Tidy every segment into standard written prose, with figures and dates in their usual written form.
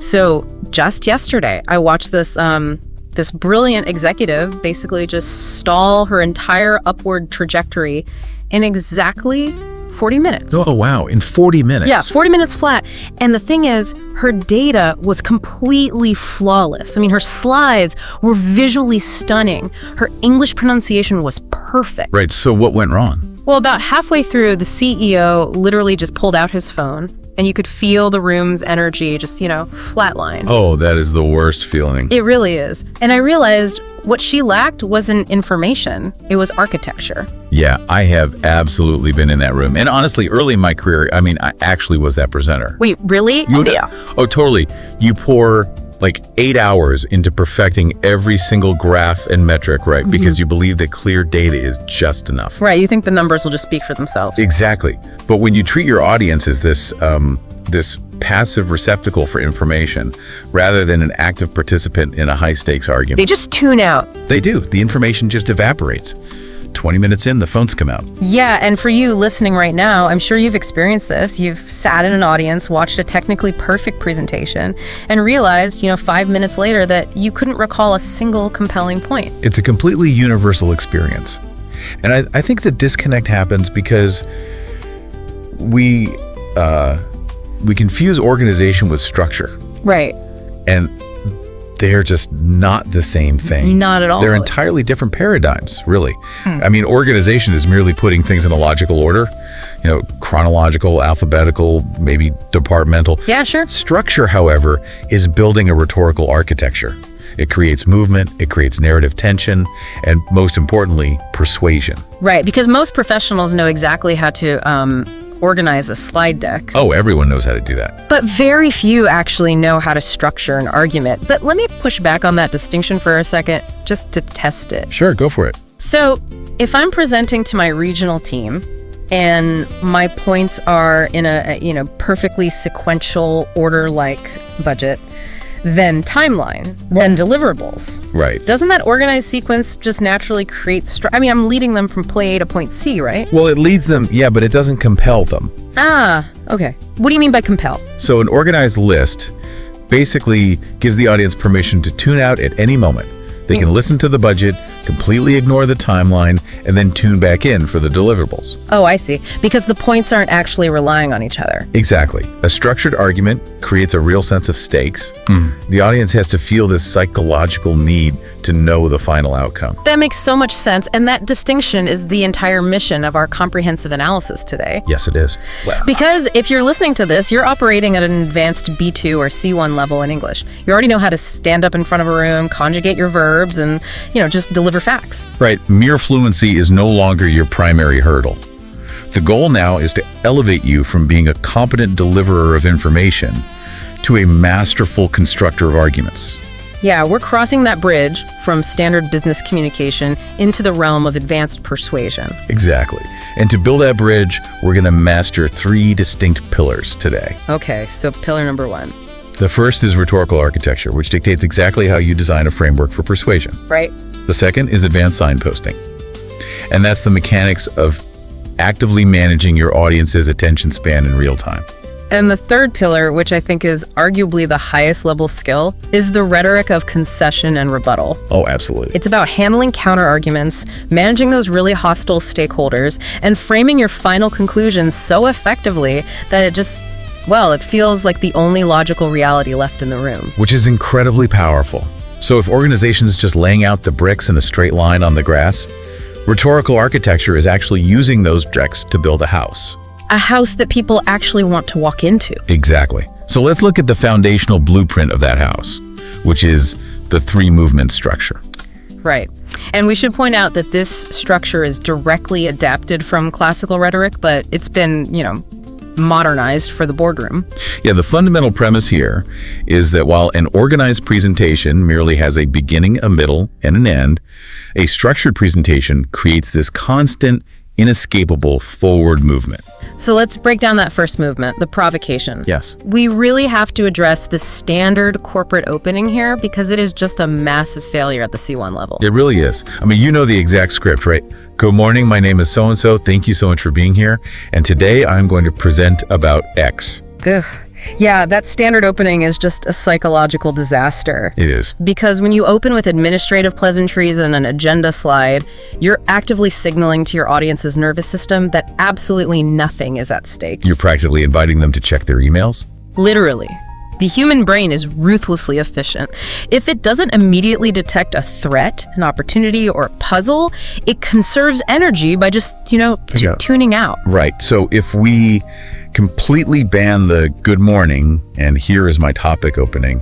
So just yesterday, I watched this this brilliant executive basically just stall her entire upward trajectory in exactly 40 minutes. Oh, wow. In 40 minutes? Yeah, 40 minutes flat. And the thing is, her data was completely flawless. I mean, her slides were visually stunning. Her English pronunciation was perfect. Right. So what went wrong? Well, about halfway through, the CEO literally just pulled out his phone, and you could feel the room's energy just, flatline. Oh, that is the worst feeling. It really is. And I realized what she lacked wasn't information. It was architecture. Yeah, I have absolutely been in that room. And honestly, early in my career, I actually was that presenter. Wait, really? Oh, totally. You pour like 8 hours into perfecting every single graph and metric, right? Because you believe that clear data is just enough. Right, you think the numbers will just speak for themselves. Exactly. But when you treat your audience as this passive receptacle for information rather than an active participant in a high-stakes argument. They just tune out. They do. The information just evaporates. 20 minutes in, the phones come out. Yeah, and for you listening right now, I'm sure you've experienced this. You've sat in an audience, watched a technically perfect presentation, and realized, 5 minutes later that you couldn't recall a single compelling point. It's a completely universal experience. And I think the disconnect happens because we confuse organization with structure. Right. And they're just not the same thing. Not at all. They're entirely different paradigms, really. I mean, organization is merely putting things in a logical order, chronological, alphabetical, maybe departmental. Yeah, sure. Structure, however, is building a rhetorical architecture. It creates movement, it creates narrative tension, and most importantly, persuasion. Right, because most professionals know exactly how to organize a slide deck. Oh, everyone knows how to do that. But very few actually know how to structure an argument. But let me push back on that distinction for a second, just to test it. Sure, go for it. So if I'm presenting to my regional team and my points are in a perfectly sequential order-like budget, then timeline, then deliverables. Right. Doesn't that organized sequence just naturally create I'm leading them from point A to point C, right? Well, it leads them, yeah, but it doesn't compel them. Ah, okay. What do you mean by compel? So an organized list basically gives the audience permission to tune out at any moment. They can listen to the budget, completely ignore the timeline, and then tune back in for the deliverables. Oh, I see. Because the points aren't actually relying on each other. Exactly. A structured argument creates a real sense of stakes. The audience has to feel this psychological need to know the final outcome. That makes so much sense, and that distinction is the entire mission of our comprehensive analysis today. Yes, it is. Well, because if you're listening to this, you're operating at an advanced B2 or C1 level in English. You already know how to stand up in front of a room, conjugate your verbs, and, just deliver facts. Right. Mere fluency is no longer your primary hurdle. The goal now is to elevate you from being a competent deliverer of information to a masterful constructor of arguments. Yeah, we're crossing that bridge from standard business communication into the realm of advanced persuasion. Exactly. And to build that bridge, we're going to master 3 distinct pillars today. Okay, so pillar number 1. The first is rhetorical architecture, which dictates exactly how you design a framework for persuasion. Right. The second is advanced signposting. And that's the mechanics of actively managing your audience's attention span in real time. And the third pillar, which I think is arguably the highest level skill, is the rhetoric of concession and rebuttal. Oh, absolutely. It's about handling counter-arguments, managing those really hostile stakeholders, and framing your final conclusions so effectively that it feels like the only logical reality left in the room. Which is incredibly powerful. So if organizations just laying out the bricks in a straight line on the grass, rhetorical architecture is actually using those bricks to build a house. A house that people actually want to walk into. Exactly. So let's look at the foundational blueprint of that house, which is the 3-movement structure. Right. And we should point out that this structure is directly adapted from classical rhetoric, but it's been, modernized for the boardroom. Yeah, the fundamental premise here is that while an organized presentation merely has a beginning, a middle, and an end, a structured presentation creates this constant, inescapable forward movement. So let's break down that first movement, the provocation. Yes. We really have to address the standard corporate opening here because it is just a massive failure at the C1 level. It really is. I mean, you know the exact script, right? Good morning, my name is so-and-so. Thank you so much for being here. And today I'm going to present about X. Ugh. Yeah, that standard opening is just a psychological disaster. It is. Because when you open with administrative pleasantries and an agenda slide, you're actively signaling to your audience's nervous system that absolutely nothing is at stake. You're practically inviting them to check their emails? Literally. The human brain is ruthlessly efficient. If it doesn't immediately detect a threat, an opportunity, or a puzzle, it conserves energy by just, tuning out. Right. So if we completely ban the good morning and here is my topic opening,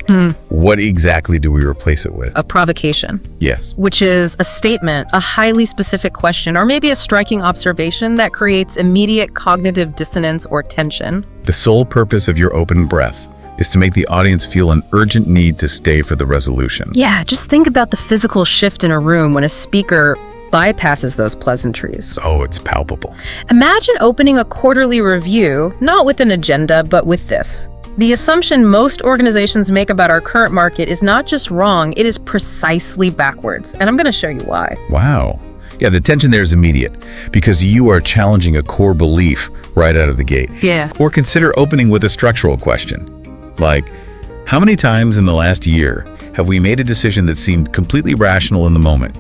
what exactly do we replace it with? A provocation. Yes. Which is a statement, a highly specific question, or maybe a striking observation that creates immediate cognitive dissonance or tension. The sole purpose of your open breath is to make the audience feel an urgent need to stay for the resolution. Yeah, just think about the physical shift in a room when a speaker bypasses those pleasantries. Oh, it's palpable. Imagine opening a quarterly review, not with an agenda, but with this. The assumption most organizations make about our current market is not just wrong, it is precisely backwards. And I'm going to show you why. Wow. Yeah, the tension there is immediate because you are challenging a core belief right out of the gate. Yeah. Or consider opening with a structural question. Like, how many times in the last year have we made a decision that seemed completely rational in the moment,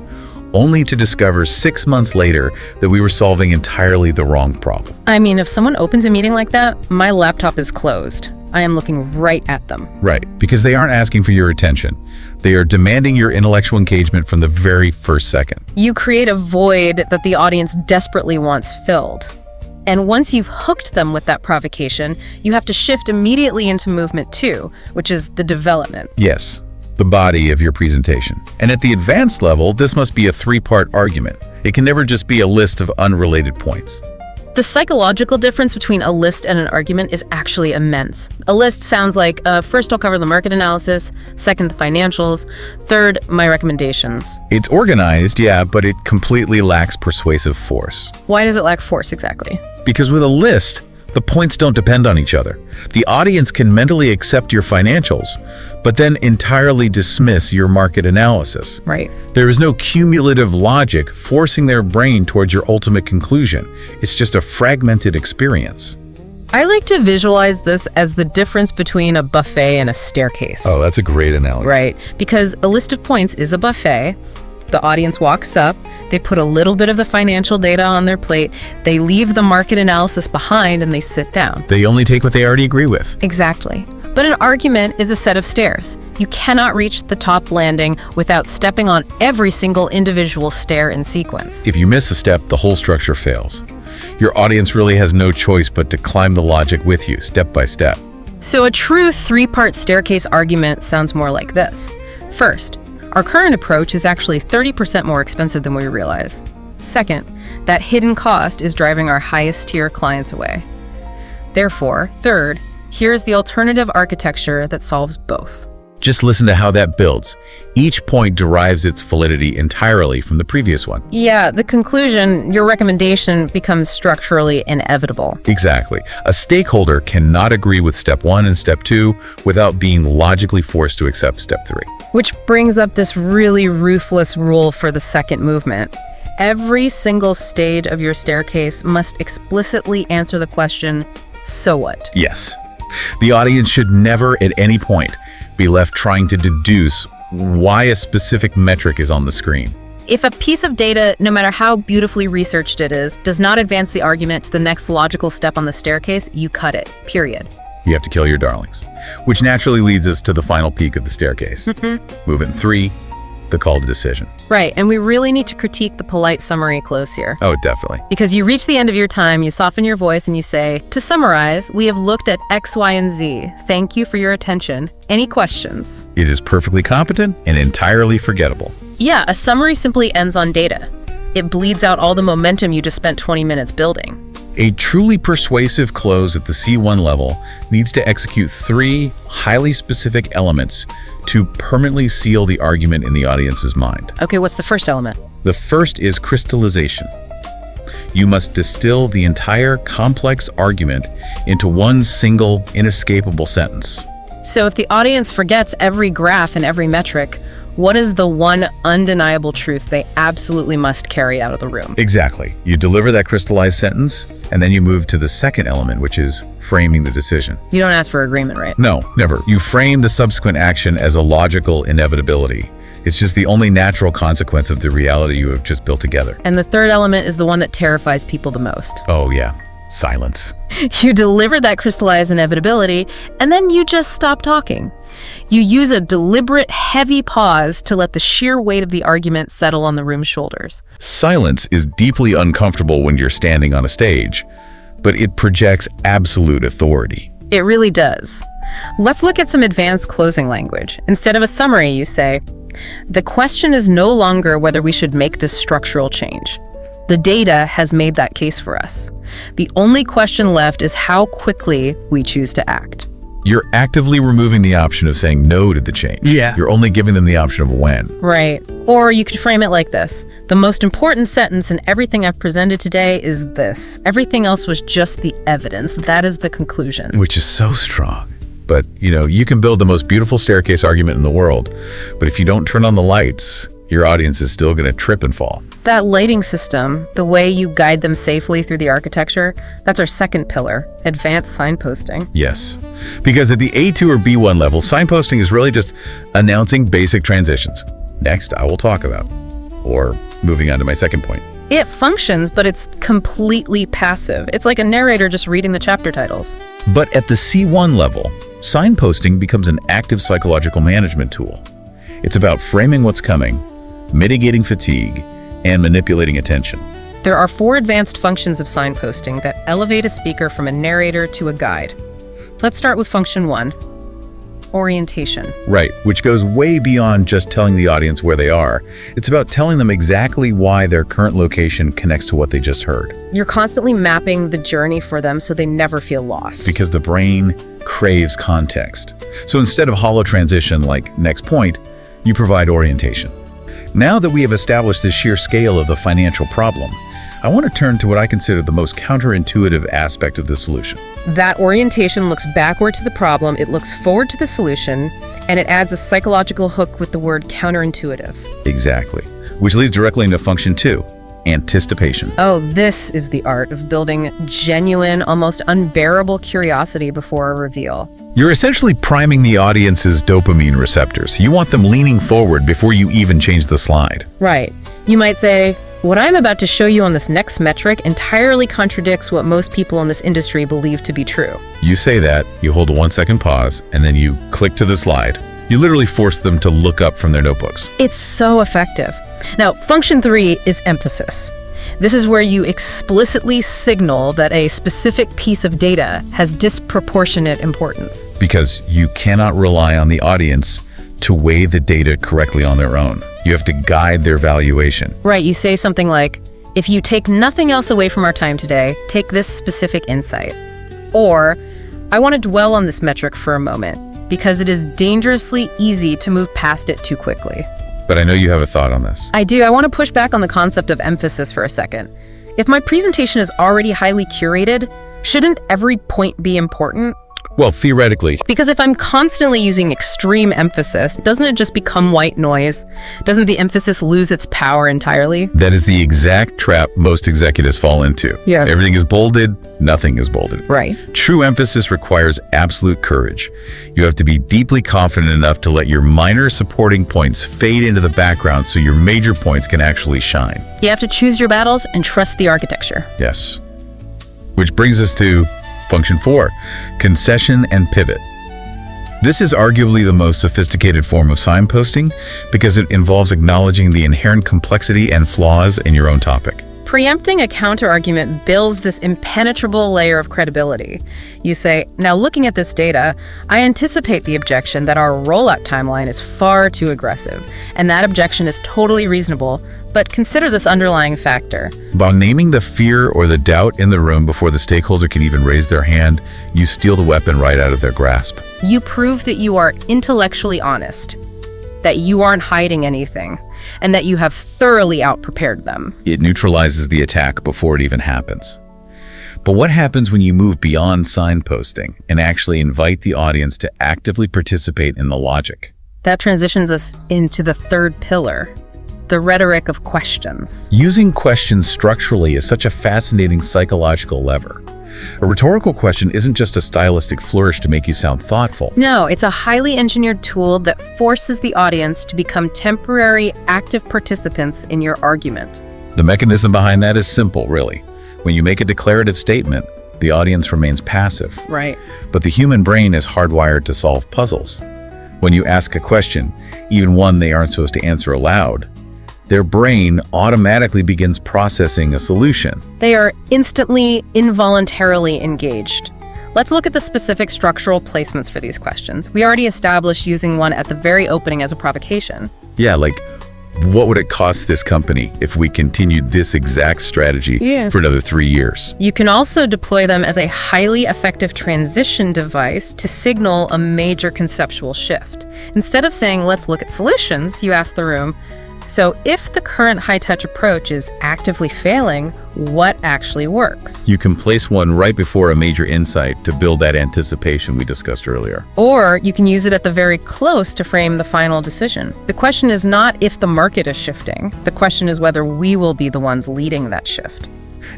only to discover 6 months later that we were solving entirely the wrong problem? I mean, if someone opens a meeting like that, my laptop is closed. I am looking right at them. Right, because they aren't asking for your attention. They are demanding your intellectual engagement from the very first second. You create a void that the audience desperately wants filled. And once you've hooked them with that provocation, you have to shift immediately into movement 2, which is the development. Yes, the body of your presentation. And at the advanced level, this must be a 3-part argument. It can never just be a list of unrelated points. The psychological difference between a list and an argument is actually immense. A list sounds like, first I'll cover the market analysis, second the financials, third my recommendations. It's organized, yeah, but it completely lacks persuasive force. Why does it lack force exactly? Because with a list, the points don't depend on each other. The audience can mentally accept your financials, but then entirely dismiss your market analysis. Right. There is no cumulative logic forcing their brain towards your ultimate conclusion. It's just a fragmented experience. I like to visualize this as the difference between a buffet and a staircase. Oh, that's a great analogy. Right, because a list of points is a buffet. The audience walks up, they put a little bit of the financial data on their plate, they leave the market analysis behind, and they sit down. They only take what they already agree with. Exactly. But an argument is a set of stairs. You cannot reach the top landing without stepping on every single individual stair in sequence. If you miss a step, the whole structure fails. Your audience really has no choice but to climb the logic with you, step by step. So a true 3-part staircase argument sounds more like this. First, our current approach is actually 30% more expensive than we realize. Second, that hidden cost is driving our highest tier clients away. Therefore, third, here's the alternative architecture that solves both. Just listen to how that builds. Each point derives its validity entirely from the previous one. Yeah, the conclusion, your recommendation, becomes structurally inevitable. Exactly. A stakeholder cannot agree with step 1 and step 2 without being logically forced to accept step 3. Which brings up this really ruthless rule for the second movement. Every single stage of your staircase must explicitly answer the question, so what? Yes. The audience should never at any point be left trying to deduce why a specific metric is on the screen. If a piece of data, no matter how beautifully researched it is, does not advance the argument to the next logical step on the staircase, you cut it, period. You have to kill your darlings, which naturally leads us to the final peak of the staircase. Movement 3, the call to decision. Right, and we really need to critique the polite summary close here. Oh, definitely. Because you reach the end of your time, you soften your voice and you say, to summarize, we have looked at X, Y, and Z. Thank you for your attention. Any questions? It is perfectly competent and entirely forgettable. Yeah, a summary simply ends on data. It bleeds out all the momentum you just spent 20 minutes building. A truly persuasive close at the C1 level needs to execute 3 highly specific elements to permanently seal the argument in the audience's mind. Okay, what's the first element? The first is crystallization. You must distill the entire complex argument into one single, inescapable sentence. So if the audience forgets every graph and every metric, What is the one undeniable truth they absolutely must carry out of the room? Exactly. You deliver that crystallized sentence, and then you move to the second element, which is framing the decision. You don't ask for agreement, right? No, never. You frame the subsequent action as a logical inevitability. It's just the only natural consequence of the reality you have just built together. And the third element is the one that terrifies people the most. Oh yeah, silence. You deliver that crystallized inevitability, and then you just stop talking. You use a deliberate, heavy pause to let the sheer weight of the argument settle on the room's shoulders. Silence is deeply uncomfortable when you're standing on a stage, but it projects absolute authority. It really does. Let's look at some advanced closing language. Instead of a summary, you say, "The question is no longer whether we should make this structural change. The data has made that case for us. The only question left is how quickly we choose to act." You're actively removing the option of saying no to the change. Yeah. You're only giving them the option of when. Right. Or you could frame it like this. The most important sentence in everything I've presented today is this. Everything else was just the evidence. That is the conclusion. Which is so strong. But, you can build the most beautiful staircase argument in the world, but if you don't turn on the lights, your audience is still going to trip and fall. That lighting system, the way you guide them safely through the architecture, that's our second pillar, advanced signposting. Yes, because at the A2 or B1 level, signposting is really just announcing basic transitions. Next, I will talk about. Or moving on to my second point. It functions, but it's completely passive. It's like a narrator just reading the chapter titles. But at the C1 level, signposting becomes an active psychological management tool. It's about framing what's coming, mitigating fatigue, and manipulating attention. There are 4 advanced functions of signposting that elevate a speaker from a narrator to a guide. Let's start with function 1, orientation. Right, which goes way beyond just telling the audience where they are. It's about telling them exactly why their current location connects to what they just heard. You're constantly mapping the journey for them so they never feel lost. Because the brain craves context. So instead of hollow transition like next point, you provide orientation. Now that we have established the sheer scale of the financial problem, I want to turn to what I consider the most counterintuitive aspect of the solution. That orientation looks backward to the problem, it looks forward to the solution, and it adds a psychological hook with the word counterintuitive. Exactly. Which leads directly into function 2, anticipation. Oh, this is the art of building genuine, almost unbearable curiosity before a reveal. You're essentially priming the audience's dopamine receptors. You want them leaning forward before you even change the slide. Right. You might say, "What I'm about to show you on this next metric entirely contradicts what most people in this industry believe to be true." You say that, you hold a 1-second pause, and then you click to the slide. You literally force them to look up from their notebooks. It's so effective. Now, function 3 is emphasis. This is where you explicitly signal that a specific piece of data has disproportionate importance. Because you cannot rely on the audience to weigh the data correctly on their own. You have to guide their valuation. Right, you say something like, "If you take nothing else away from our time today, take this specific insight." Or, "I want to dwell on this metric for a moment, because it is dangerously easy to move past it too quickly." But I know you have a thought on this. I do. I want to push back on the concept of emphasis for a second. If my presentation is already highly curated, shouldn't every point be important? Well, theoretically. Because if I'm constantly using extreme emphasis, doesn't it just become white noise? Doesn't the emphasis lose its power entirely? That is the exact trap most executives fall into. Yeah. Everything is bolded, nothing is bolded. Right. True emphasis requires absolute courage. You have to be deeply confident enough to let your minor supporting points fade into the background so your major points can actually shine. You have to choose your battles and trust the architecture. Yes. Which brings us to function 4, concession and pivot. This is arguably the most sophisticated form of signposting because it involves acknowledging the inherent complexity and flaws in your own topic. Preempting a counterargument builds this impenetrable layer of credibility. You say, "Now looking at this data, I anticipate the objection that our rollout timeline is far too aggressive, and that objection is totally reasonable, but consider this underlying factor." By naming the fear or the doubt in the room before the stakeholder can even raise their hand, you steal the weapon right out of their grasp. You prove that you are intellectually honest, that you aren't hiding anything, and that you have thoroughly outprepared them. It neutralizes the attack before it even happens. But what happens when you move beyond signposting and actually invite the audience to actively participate in the logic? That transitions us into the third pillar, the rhetoric of questions. Using questions structurally is such a fascinating psychological lever. A rhetorical question isn't just a stylistic flourish to make you sound thoughtful. No, it's a highly engineered tool that forces the audience to become temporary, active participants in your argument. The mechanism behind that is simple, really. When you make a declarative statement, the audience remains passive. Right. But the human brain is hardwired to solve puzzles. When you ask a question, even one they aren't supposed to answer aloud, their brain automatically begins processing a solution. They are instantly, involuntarily engaged. Let's look at the specific structural placements for these questions. We already established using one at the very opening as a provocation. Yeah, like, what would it cost this company if we continued this exact strategy for another 3 years? You can also deploy them as a highly effective transition device to signal a major conceptual shift. Instead of saying, let's look at solutions, you ask the room, so if the current high-touch approach is actively failing, what actually works? You can place one right before a major insight to build that anticipation we discussed earlier. Or you can use it at the very close to frame the final decision. The question is not if the market is shifting. The question is whether we will be the ones leading that shift.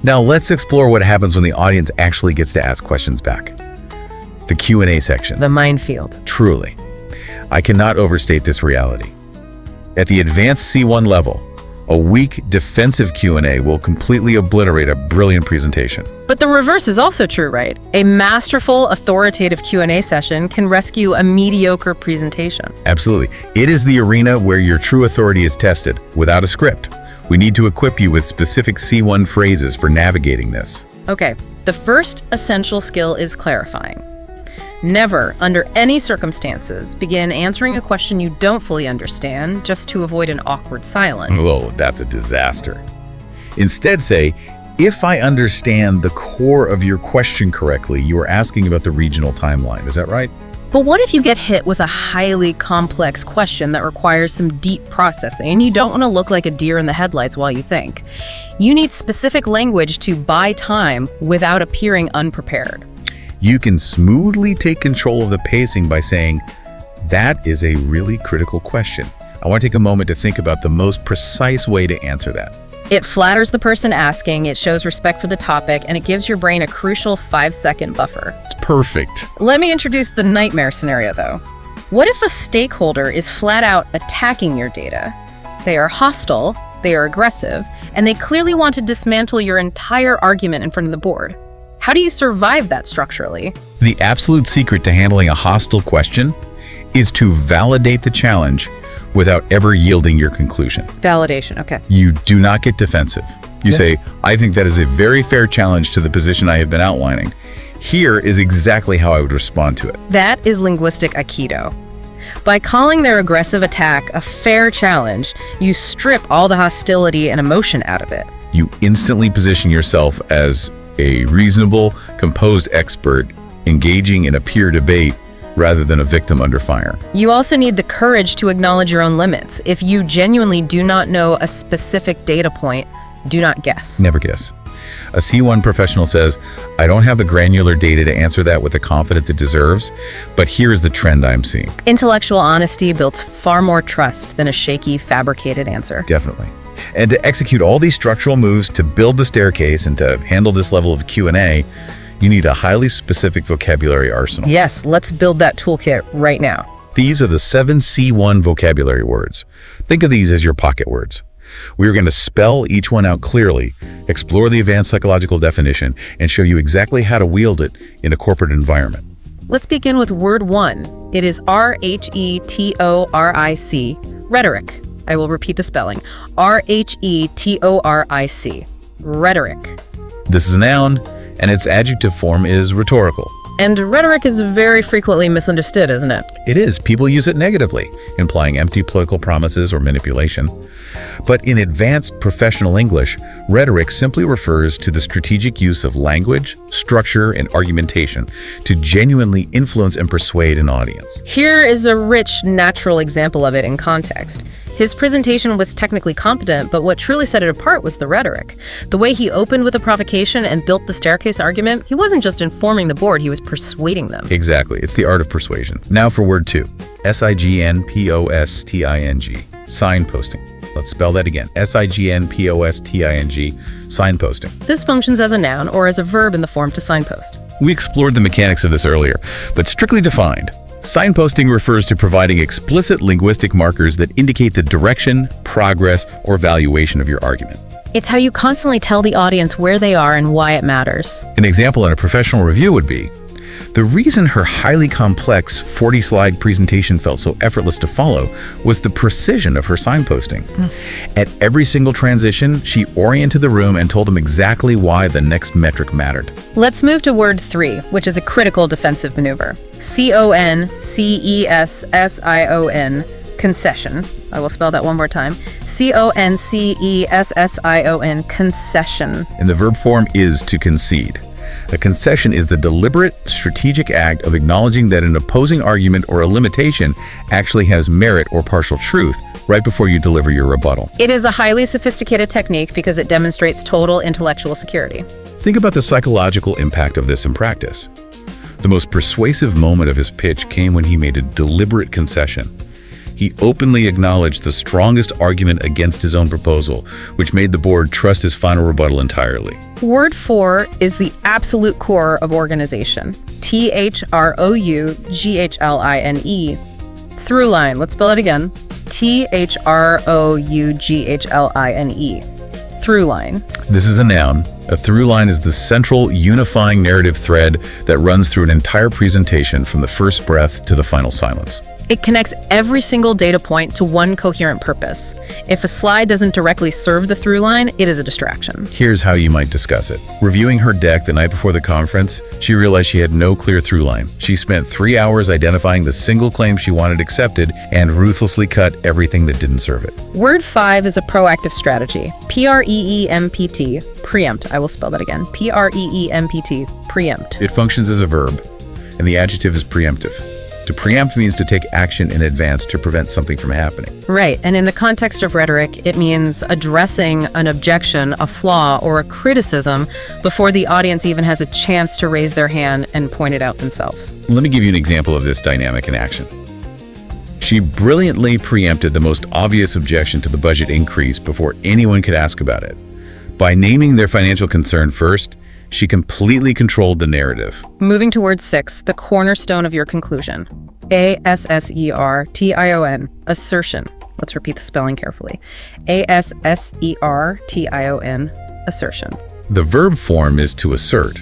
Now let's explore what happens when the audience actually gets to ask questions back. The Q&A section. The minefield. Truly. I cannot overstate this reality. At the advanced C1 level, a weak defensive Q&A will completely obliterate a brilliant presentation. But the reverse is also true, right? A masterful, authoritative Q&A session can rescue a mediocre presentation. Absolutely. It is the arena where your true authority is tested without a script. We need to equip you with specific C1 phrases for navigating this. Okay, the first essential skill is clarifying. Never, under any circumstances, begin answering a question you don't fully understand just to avoid an awkward silence. Whoa, that's a disaster. Instead say, if I understand the core of your question correctly, you are asking about the regional timeline. Is that right? But what if you get hit with a highly complex question that requires some deep processing and you don't want to look like a deer in the headlights while you think? You need specific language to buy time without appearing unprepared. You can smoothly take control of the pacing by saying, that is a really critical question. I want to take a moment to think about the most precise way to answer that. It flatters the person asking, it shows respect for the topic, and it gives your brain a crucial 5-second buffer. It's perfect. Let me introduce the nightmare scenario, though. What if a stakeholder is flat out attacking your data? They are hostile, they are aggressive, and they clearly want to dismantle your entire argument in front of the board. How do you survive that structurally? The absolute secret to handling a hostile question is to validate the challenge without ever yielding your conclusion. Validation, okay. You do not get defensive. You say, I think that is a very fair challenge to the position I have been outlining. Here is exactly how I would respond to it. That is linguistic Aikido. By calling their aggressive attack a fair challenge, you strip all the hostility and emotion out of it. You instantly position yourself as a reasonable, composed expert engaging in a peer debate rather than a victim under fire. You also need the courage to acknowledge your own limits. If you genuinely do not know a specific data point, do not guess. Never guess. A C1 professional says, I don't have the granular data to answer that with the confidence it deserves, but here is the trend I'm seeing. Intellectual honesty builds far more trust than a shaky, fabricated answer. Definitely. And to execute all these structural moves to build the staircase and to handle this level of Q&A, you need a highly specific vocabulary arsenal. Yes, let's build that toolkit right now. These are the 7 C1 vocabulary words. Think of these as your pocket words. We are going to spell each one out clearly, explore the advanced psychological definition, and show you exactly how to wield it in a corporate environment. Let's begin with word 1. It is rhetoric, rhetoric. I will repeat the spelling. rhetoric, rhetoric. This is a noun, and its adjective form is rhetorical. And rhetoric is very frequently misunderstood, isn't it? It is. People use it negatively, implying empty political promises or manipulation. But in advanced professional English, rhetoric simply refers to the strategic use of language, structure, and argumentation to genuinely influence and persuade an audience. Here is a rich, natural example of it in context. His presentation was technically competent, but what truly set it apart was the rhetoric. The way he opened with a provocation and built the staircase argument, he wasn't just informing the board, he was persuading them. Exactly. It's the art of persuasion. Now for word 2. Signposting. Signposting. Let's spell that again. Signposting. Signposting. This functions as a noun or as a verb in the form to signpost. We explored the mechanics of this earlier, but strictly defined, signposting refers to providing explicit linguistic markers that indicate the direction, progress, or valuation of your argument. It's how you constantly tell the audience where they are and why it matters. An example in a professional review would be, the reason her highly complex 40-slide presentation felt so effortless to follow was the precision of her signposting. At every single transition, she oriented the room and told them exactly why the next metric mattered. Let's move to word 3, which is a critical defensive maneuver. Concession. Concession. I will spell that one more time. Concession. Concession. And the verb form is to concede. A concession is the deliberate, strategic act of acknowledging that an opposing argument or a limitation actually has merit or partial truth right before you deliver your rebuttal. It is a highly sophisticated technique because it demonstrates total intellectual security. Think about the psychological impact of this in practice. The most persuasive moment of his pitch came when he made a deliberate concession. He openly acknowledged the strongest argument against his own proposal, which made the board trust his final rebuttal entirely. Word 4 is the absolute core of organization. Throughline. Through line. Let's spell it again. Throughline. Through line. This is a noun. A through line is the central unifying narrative thread that runs through an entire presentation from the first breath to the final silence. It connects every single data point to one coherent purpose. If a slide doesn't directly serve the through line, it is a distraction. Here's how you might discuss it. Reviewing her deck the night before the conference, she realized she had no clear through line. She spent 3 hours identifying the single claim she wanted accepted and ruthlessly cut everything that didn't serve it. Word 5 is a proactive strategy. Preempt. Preempt. I will spell that again. Preempt. Preempt. It functions as a verb, and the adjective is preemptive. To preempt means to take action in advance to prevent something from happening. Right, and in the context of rhetoric, it means addressing an objection, a flaw, or a criticism before the audience even has a chance to raise their hand and point it out themselves. Let me give you an example of this dynamic in action. She brilliantly preempted the most obvious objection to the budget increase before anyone could ask about it. By naming their financial concern first, she completely controlled the narrative. Moving to word 6, the cornerstone of your conclusion. Assertion. Assertion. Let's repeat the spelling carefully. Assertion. Assertion. The verb form is to assert.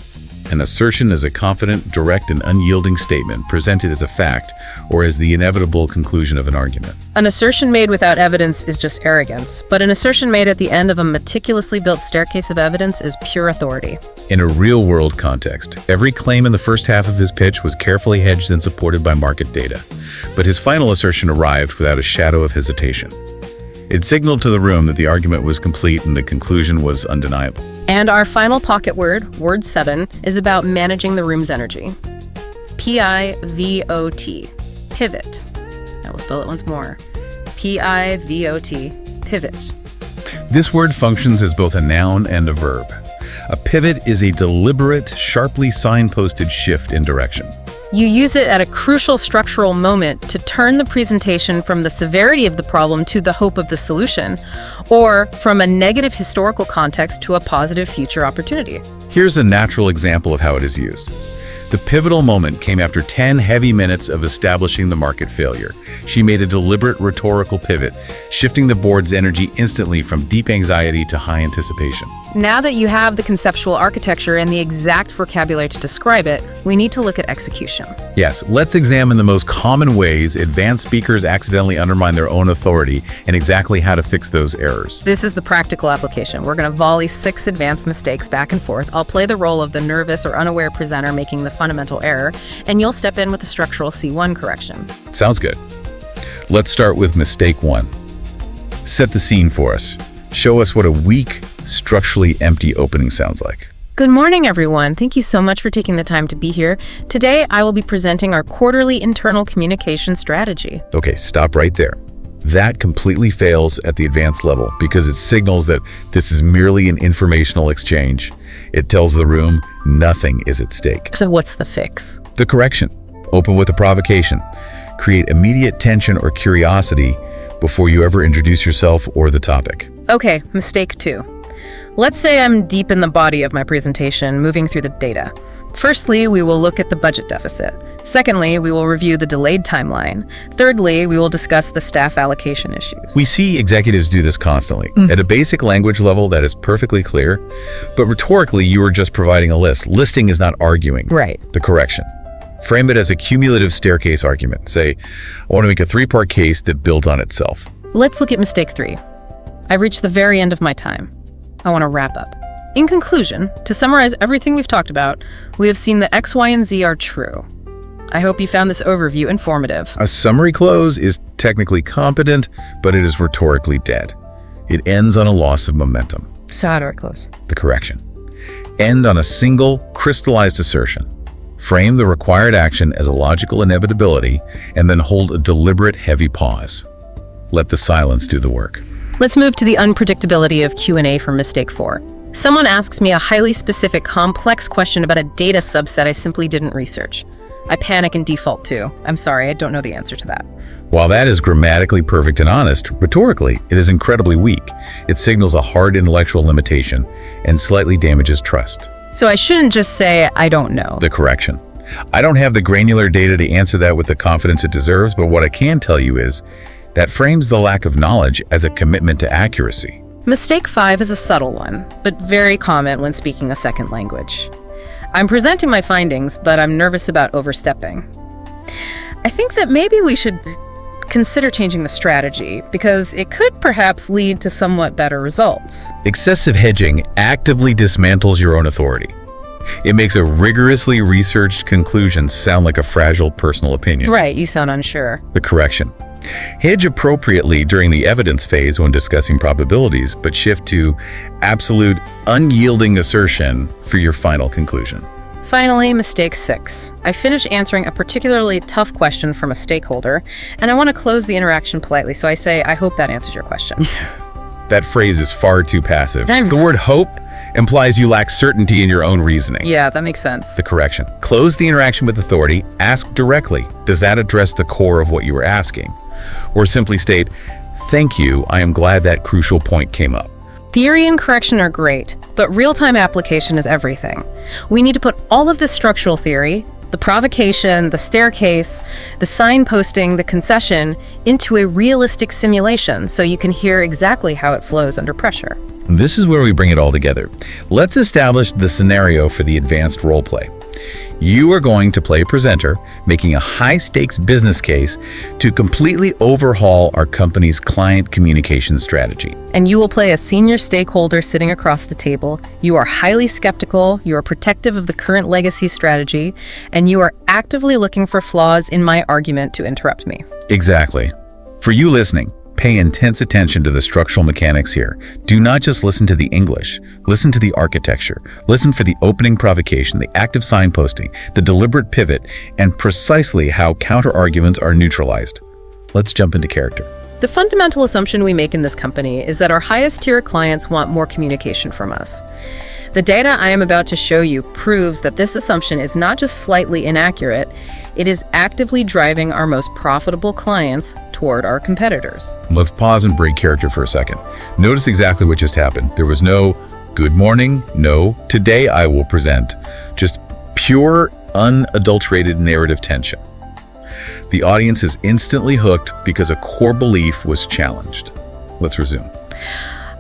An assertion is a confident, direct, and unyielding statement presented as a fact or as the inevitable conclusion of an argument. An assertion made without evidence is just arrogance, but an assertion made at the end of a meticulously built staircase of evidence is pure authority. In a real-world context, every claim in the first half of his pitch was carefully hedged and supported by market data, but his final assertion arrived without a shadow of hesitation. It signaled to the room that the argument was complete and the conclusion was undeniable. And our final pocket word, word 7, is about managing the room's energy. Pivot. Pivot. I will spell it once more. Pivot. Pivot. This word functions as both a noun and a verb. A pivot is a deliberate, sharply signposted shift in direction. You use it at a crucial structural moment to turn the presentation from the severity of the problem to the hope of the solution, or from a negative historical context to a positive future opportunity. Here's a natural example of how it is used. The pivotal moment came after 10 heavy minutes of establishing the market failure. She made a deliberate rhetorical pivot, shifting the board's energy instantly from deep anxiety to high anticipation. Now that you have the conceptual architecture and the exact vocabulary to describe it, we need to look at execution. Yes, let's examine the most common ways advanced speakers accidentally undermine their own authority and exactly how to fix those errors. This is the practical application. We're going to volley 6 advanced mistakes back and forth. I'll play the role of the nervous or unaware presenter making the fundamental error, and you'll step in with a structural C1 correction. Sounds good. Let's start with mistake 1. Set the scene for us. Show us what a weak, structurally empty opening sounds like. Good morning, everyone. Thank you so much for taking the time to be here. Today, I will be presenting our quarterly internal communication strategy. Okay, stop right there. That completely fails at the advanced level because it signals that this is merely an informational exchange. It tells the room nothing is at stake. So what's the fix? The correction. Open with a provocation. Create immediate tension or curiosity before you ever introduce yourself or the topic. Okay, mistake 2. Let's say I'm deep in the body of my presentation, moving through the data. Firstly, we will look at the budget deficit. Secondly, we will review the delayed timeline. Thirdly, we will discuss the staff allocation issues. We see executives do this constantly. At a basic language level, that is perfectly clear. But rhetorically, you are just providing a list. Listing is not arguing. Right. The correction. Frame it as a cumulative staircase argument. Say, I want to make a 3-part case that builds on itself. Let's look at mistake 3. I've reached the very end of my time. I want to wrap up. In conclusion, to summarize everything we've talked about, we have seen that X, Y, and Z are true. I hope you found this overview informative. A summary close is technically competent, but it is rhetorically dead. It ends on a loss of momentum. So how do I close? The correction. End on a single, crystallized assertion. Frame the required action as a logical inevitability, and then hold a deliberate, heavy pause. Let the silence do the work. Let's move to the unpredictability of Q&A for mistake 4. Someone asks me a highly specific, complex question about a data subset I simply didn't research. I panic and default to, I'm sorry, I don't know the answer to that. While that is grammatically perfect and honest, rhetorically, it is incredibly weak. It signals a hard intellectual limitation and slightly damages trust. So I shouldn't just say, I don't know. The correction. I don't have the granular data to answer that with the confidence it deserves, but what I can tell you is that frames the lack of knowledge as a commitment to accuracy. Mistake 5 is a subtle one, but very common when speaking a second language. I'm presenting my findings, but I'm nervous about overstepping. I think that maybe we should consider changing the strategy because it could perhaps lead to somewhat better results. Excessive hedging actively dismantles your own authority. It makes a rigorously researched conclusion sound like a fragile personal opinion. Right, you sound unsure. The correction. Hedge appropriately during the evidence phase when discussing probabilities, but shift to absolute, unyielding assertion for your final conclusion. Finally, mistake 6. I finish answering a particularly tough question from a stakeholder, and I want to close the interaction politely, so I say, I hope that answers your question. That phrase is far too passive. I'm- The word hope implies you lack certainty in your own reasoning. Yeah, that makes sense. The correction. Close the interaction with authority. Ask directly, does that address the core of what you were asking? Or simply state, thank you, I am glad that crucial point came up. Theory and correction are great, but real-time application is everything. We need to put all of this structural theory, the provocation, the staircase, the signposting, the concession, into a realistic simulation so you can hear exactly how it flows under pressure. This is where we bring it all together. Let's establish the scenario for the advanced role play. You are going to play presenter, making a high-stakes business case to completely overhaul our company's client communication strategy. And you will play a senior stakeholder sitting across the table. You are highly skeptical, you are protective of the current legacy strategy, and you are actively looking for flaws in my argument to interrupt me. Exactly. For you listening, pay intense attention to the structural mechanics here. Do not just listen to the English. Listen to the architecture. Listen for the opening provocation, the active signposting, the deliberate pivot, and precisely how counter-arguments are neutralized. Let's jump into character. The fundamental assumption we make in this company is that our highest tier clients want more communication from us. The data I am about to show you proves that this assumption is not just slightly inaccurate, it is actively driving our most profitable clients toward our competitors. Let's pause and break character for a second. Notice exactly what just happened. There was no good morning, no today I will present. Just pure, unadulterated narrative tension. The audience is instantly hooked because a core belief was challenged. Let's resume.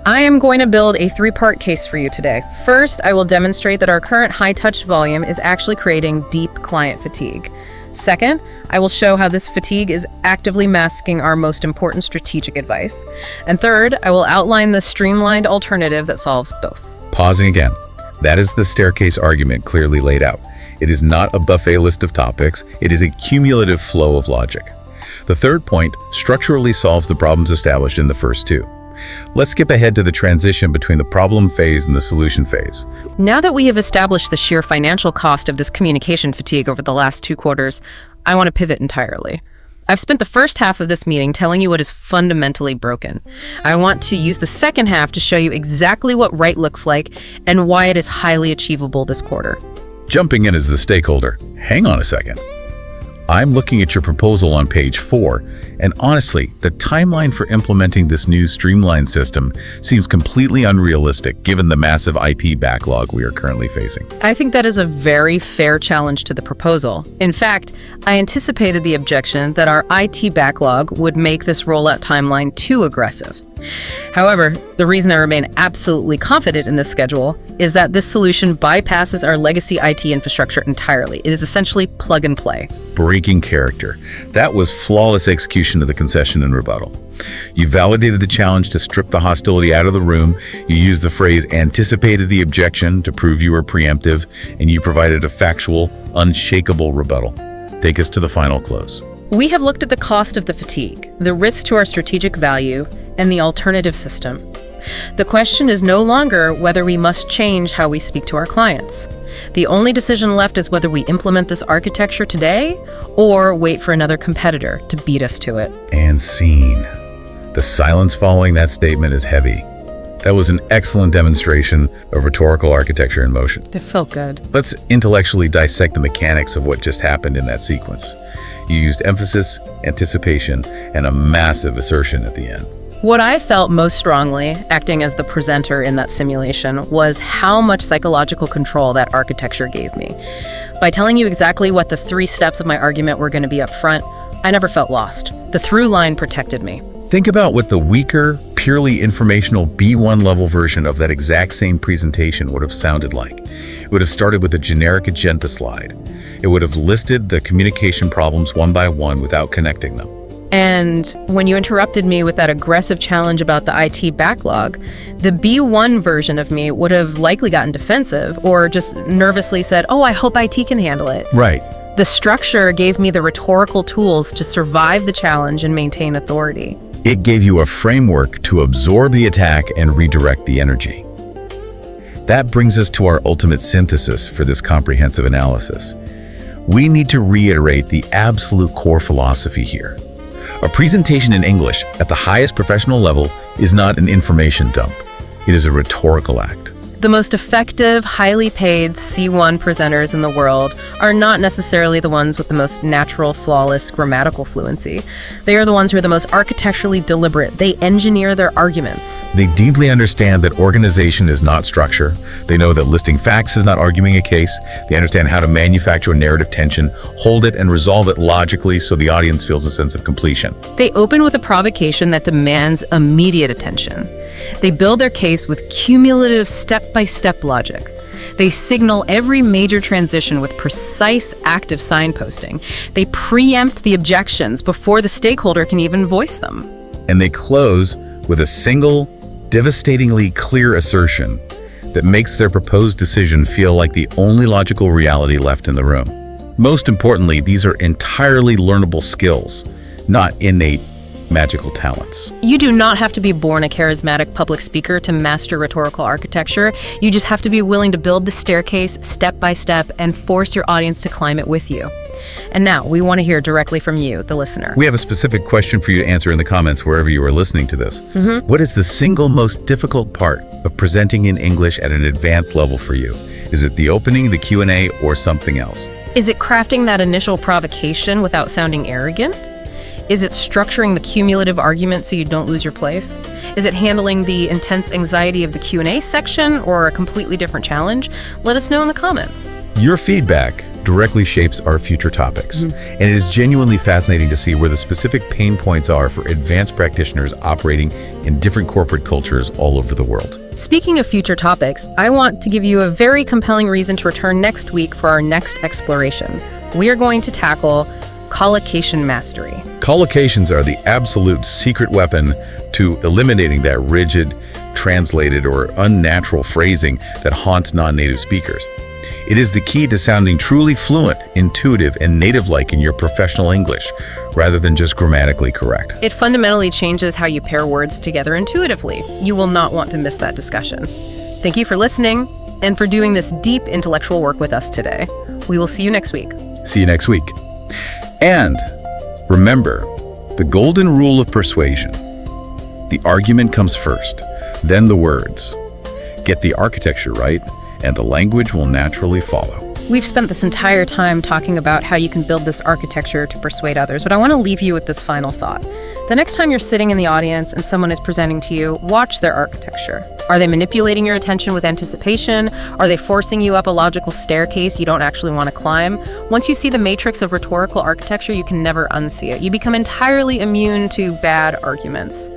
I am going to build a 3-part case for you today. First, I will demonstrate that our current high-touch volume is actually creating deep client fatigue. Second, I will show how this fatigue is actively masking our most important strategic advice. And third, I will outline the streamlined alternative that solves both. Pausing again. That is the staircase argument clearly laid out. It is not a buffet list of topics. It is a cumulative flow of logic. The third point structurally solves the problems established in the first two. Let's skip ahead to the transition between the problem phase and the solution phase. Now that we have established the sheer financial cost of this communication fatigue over the last 2 quarters, I want to pivot entirely. I've spent the first half of this meeting telling you what is fundamentally broken. I want to use the second half to show you exactly what right looks like and why it is highly achievable this quarter. Jumping in as the stakeholder, hang on a second. I'm looking at your proposal on page 4, and honestly, the timeline for implementing this new streamlined system seems completely unrealistic given the massive IT backlog we are currently facing. I think that is a very fair challenge to the proposal. In fact, I anticipated the objection that our IT backlog would make this rollout timeline too aggressive. However, the reason I remain absolutely confident in this schedule is that this solution bypasses our legacy IT infrastructure entirely. It is essentially plug and play. Breaking character. That was flawless execution of the concession and rebuttal. You validated the challenge to strip the hostility out of the room, you used the phrase anticipated the objection to prove you were preemptive, and you provided a factual, unshakable rebuttal. Take us to the final close. We have looked at the cost of the fatigue, the risk to our strategic value, and the alternative system. The question is no longer whether we must change how we speak to our clients. The only decision left is whether we implement this architecture today or wait for another competitor to beat us to it. And scene. The silence following that statement is heavy. That was an excellent demonstration of rhetorical architecture in motion. It felt good. Let's intellectually dissect the mechanics of what just happened in that sequence. You used emphasis, anticipation, and a massive assertion at the end. What I felt most strongly, acting as the presenter in that simulation, was how much psychological control that architecture gave me. By telling you exactly what the 3 steps of my argument were going to be up front, I never felt lost. The through line protected me. Think about what the weaker, purely informational B1 level version of that exact same presentation would have sounded like. It would have started with a generic agenda slide. It would have listed the communication problems one by one without connecting them. And when you interrupted me with that aggressive challenge about the IT backlog, the B1 version of me would have likely gotten defensive or just nervously said, "Oh, I hope IT can handle it." Right. The structure gave me the rhetorical tools to survive the challenge and maintain authority. It gave you a framework to absorb the attack and redirect the energy. That brings us to our ultimate synthesis for this comprehensive analysis. We need to reiterate the absolute core philosophy here. A presentation in English at the highest professional level is not an information dump. It is a rhetorical act. The most effective, highly paid C1 presenters in the world are not necessarily the ones with the most natural, flawless grammatical fluency. They are the ones who are the most architecturally deliberate. They engineer their arguments. They deeply understand that organization is not structure. They know that listing facts is not arguing a case. They understand how to manufacture narrative tension, hold it, and resolve it logically so the audience feels a sense of completion. They open with a provocation that demands immediate attention. They build their case with cumulative step-by-step logic. They signal every major transition with precise active signposting. They preempt the objections before the stakeholder can even voice them. And they close with a single, devastatingly clear assertion that makes their proposed decision feel like the only logical reality left in the room. Most importantly, these are entirely learnable skills, not innate magical talents. You do not have to be born a charismatic public speaker to master rhetorical architecture. You just have to be willing to build the staircase step by step and force your audience to climb it with you. And now we want to hear directly from you, the listener. We have a specific question for you to answer in the comments wherever you are listening to this. What is the single most difficult part of presenting in English at an advanced level for you? Is it the opening, the Q&A, or something else? Is it crafting that initial provocation without sounding arrogant? Is it structuring the cumulative argument so you don't lose your place? Is it handling the intense anxiety of the Q&A section or a completely different challenge? Let us know in the comments. Your feedback directly shapes our future topics, and it is genuinely fascinating to see where the specific pain points are for advanced practitioners operating in different corporate cultures all over the world. Speaking of future topics, I want to give you a very compelling reason to return next week for our next exploration. We are going to tackle collocation mastery. Collocations are the absolute secret weapon to eliminating that rigid, translated, or unnatural phrasing that haunts non-native speakers. It is the key to sounding truly fluent, intuitive, and native-like in your professional English, rather than just grammatically correct. It fundamentally changes how you pair words together intuitively. You will not want to miss that discussion. Thank you for listening and for doing this deep intellectual work with us today. We will see you next week. See you next week. And Remember, the golden rule of persuasion. The argument comes first, then the words. Get the architecture right, and the language will naturally follow. We've spent this entire time talking about how you can build this architecture to persuade others, but I want to leave you with this final thought. The next time you're sitting in the audience and someone is presenting to you, watch their architecture. Are they manipulating your attention with anticipation? Are they forcing you up a logical staircase you don't actually want to climb? Once you see the matrix of rhetorical architecture, you can never unsee it. You become entirely immune to bad arguments.